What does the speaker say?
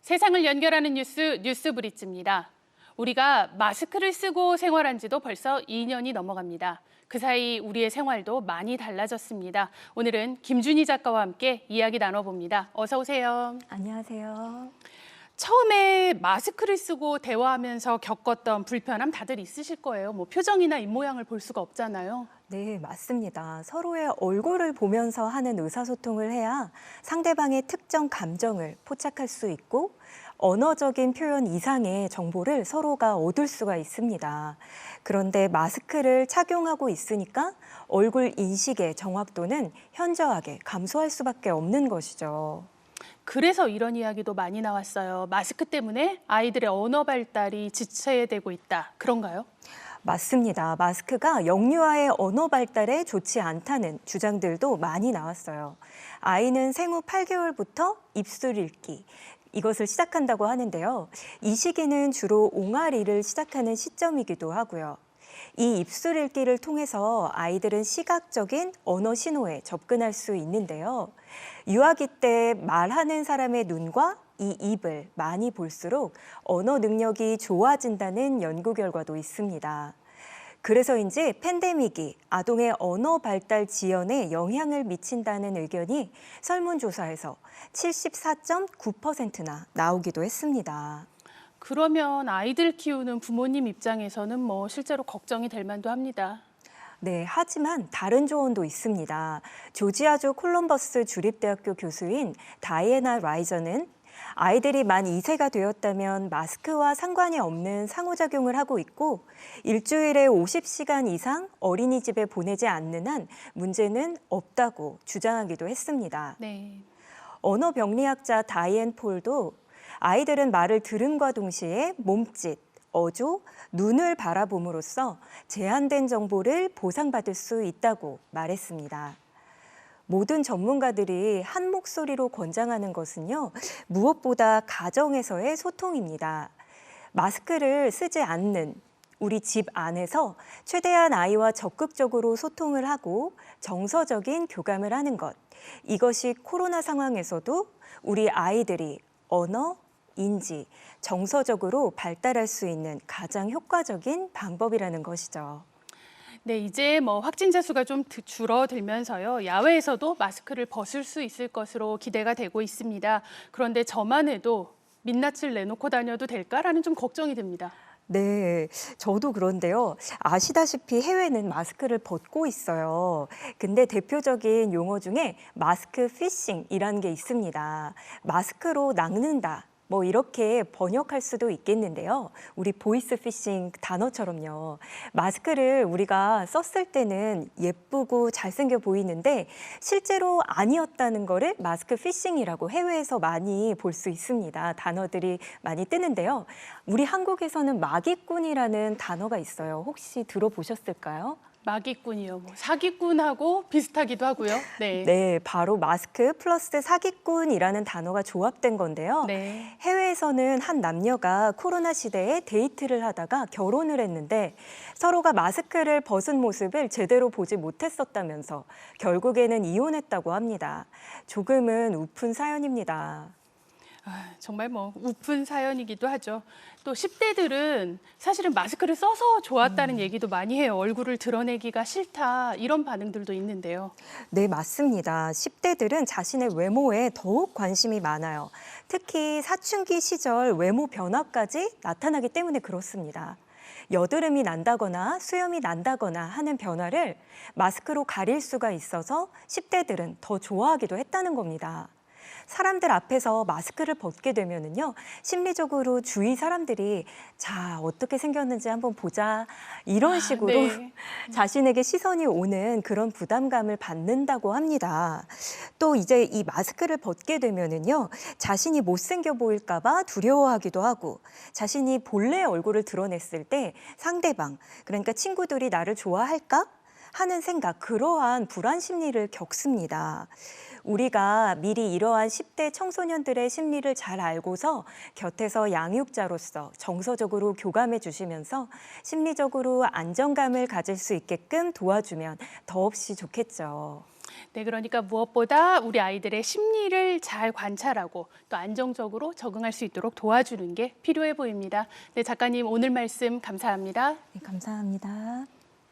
세상을 연결하는 뉴스 뉴스브리츠입니다. 우리가 마스크를 쓰고 생활한 지도 벌써 2년이 넘어갑니다. 그 사이 우리의 생활도 많이 달라졌습니다. 오늘은 김준희 작가와 함께 이야기 나눠봅니다. 어서 오세요. 안녕하세요. 처음에 마스크를 쓰고 대화하면서 겪었던 불편함 다들 있으실 거예요. 표정이나 입모양을 볼 수가 없잖아요. 네, 맞습니다. 서로의 얼굴을 보면서 하는 의사소통을 해야 상대방의 특정 감정을 포착할 수 있고 언어적인 표현 이상의 정보를 서로가 얻을 수가 있습니다. 그런데 마스크를 착용하고 있으니까 얼굴 인식의 정확도는 현저하게 감소할 수밖에 없는 것이죠. 그래서 이런 이야기도 많이 나왔어요. 마스크 때문에 아이들의 언어 발달이 지체되고 있다. 그런가요? 맞습니다. 마스크가 영유아의 언어 발달에 좋지 않다는 주장들도 많이 나왔어요. 아이는 생후 8개월부터 입술 읽기, 이것을 시작한다고 하는데요. 이 시기는 주로 옹알이를 시작하는 시점이기도 하고요. 이 입술 읽기를 통해서 아이들은 시각적인 언어 신호에 접근할 수 있는데요. 유아기 때 말하는 사람의 눈과 이 입을 많이 볼수록 언어 능력이 좋아진다는 연구 결과도 있습니다. 그래서인지 팬데믹이 아동의 언어 발달 지연에 영향을 미친다는 의견이 설문조사에서 74.9%나 나오기도 했습니다. 그러면 아이들 키우는 부모님 입장에서는 실제로 걱정이 될 만도 합니다. 네, 하지만 다른 조언도 있습니다. 조지아주 콜럼버스 주립대학교 교수인 다이애나 라이저는 아이들이 만 2세가 되었다면 마스크와 상관이 없는 상호작용을 하고 있고 일주일에 50시간 이상 어린이집에 보내지 않는 한 문제는 없다고 주장하기도 했습니다. 네. 언어병리학자 다이앤 폴도 아이들은 말을 들음과 동시에 몸짓, 어조, 눈을 바라봄으로써 제한된 정보를 보상받을 수 있다고 말했습니다. 모든 전문가들이 한 목소리로 권장하는 것은요, 무엇보다 가정에서의 소통입니다. 마스크를 쓰지 않는 우리 집 안에서 최대한 아이와 적극적으로 소통을 하고 정서적인 교감을 하는 것. 이것이 코로나 상황에서도 우리 아이들이 언어, 인지, 정서적으로 발달할 수 있는 가장 효과적인 방법이라는 것이죠. 네, 이제 확진자 수가 좀 줄어들면서요. 야외에서도 마스크를 벗을 수 있을 것으로 기대가 되고 있습니다. 그런데 저만 해도 민낯을 내놓고 다녀도 될까라는 좀 걱정이 됩니다. 네, 저도 그런데요. 아시다시피 해외는 마스크를 벗고 있어요. 근데 대표적인 용어 중에 마스크 피싱이라는 게 있습니다. 마스크로 낚는다. 이렇게 번역할 수도 있겠는데요. 우리 보이스 피싱 단어처럼요. 마스크를 우리가 썼을 때는 예쁘고 잘생겨 보이는데 실제로 아니었다는 거를 마스크 피싱이라고 해외에서 많이 볼 수 있습니다. 단어들이 많이 뜨는데요. 우리 한국에서는 마기꾼이라는 단어가 있어요. 혹시 들어보셨을까요? 마기꾼이요. 사기꾼하고 비슷하기도 하고요. 네. 네, 바로 마스크 플러스 사기꾼이라는 단어가 조합된 건데요. 네. 해외에서는 한 남녀가 코로나 시대에 데이트를 하다가 결혼을 했는데 서로가 마스크를 벗은 모습을 제대로 보지 못했었다면서 결국에는 이혼했다고 합니다. 조금은 우픈 사연입니다. 정말 우픈 사연이기도 하죠. 또 10대들은 사실은 마스크를 써서 좋았다는 얘기도 많이 해요. 얼굴을 드러내기가 싫다 이런 반응들도 있는데요. 네, 맞습니다. 10대들은 자신의 외모에 더욱 관심이 많아요. 특히 사춘기 시절 외모 변화까지 나타나기 때문에 그렇습니다. 여드름이 난다거나 수염이 난다거나 하는 변화를 마스크로 가릴 수가 있어서 10대들은 더 좋아하기도 했다는 겁니다. 사람들 앞에서 마스크를 벗게 되면은요, 심리적으로 주위 사람들이 자, 어떻게 생겼는지 한번 보자. 이런 식으로 네. 자신에게 시선이 오는 그런 부담감을 받는다고 합니다. 또 이제 이 마스크를 벗게 되면은요, 자신이 못생겨 보일까 봐 두려워하기도 하고 자신이 본래 얼굴을 드러냈을 때 상대방, 그러니까 친구들이 나를 좋아할까? 하는 생각, 그러한 불안 심리를 겪습니다. 우리가 미리 이러한 10대 청소년들의 심리를 잘 알고서 곁에서 양육자로서 정서적으로 교감해 주시면서 심리적으로 안정감을 가질 수 있게끔 도와주면 더없이 좋겠죠. 네, 그러니까 무엇보다 우리 아이들의 심리를 잘 관찰하고 또 안정적으로 적응할 수 있도록 도와주는 게 필요해 보입니다. 네, 작가님 오늘 말씀 감사합니다. 네, 감사합니다.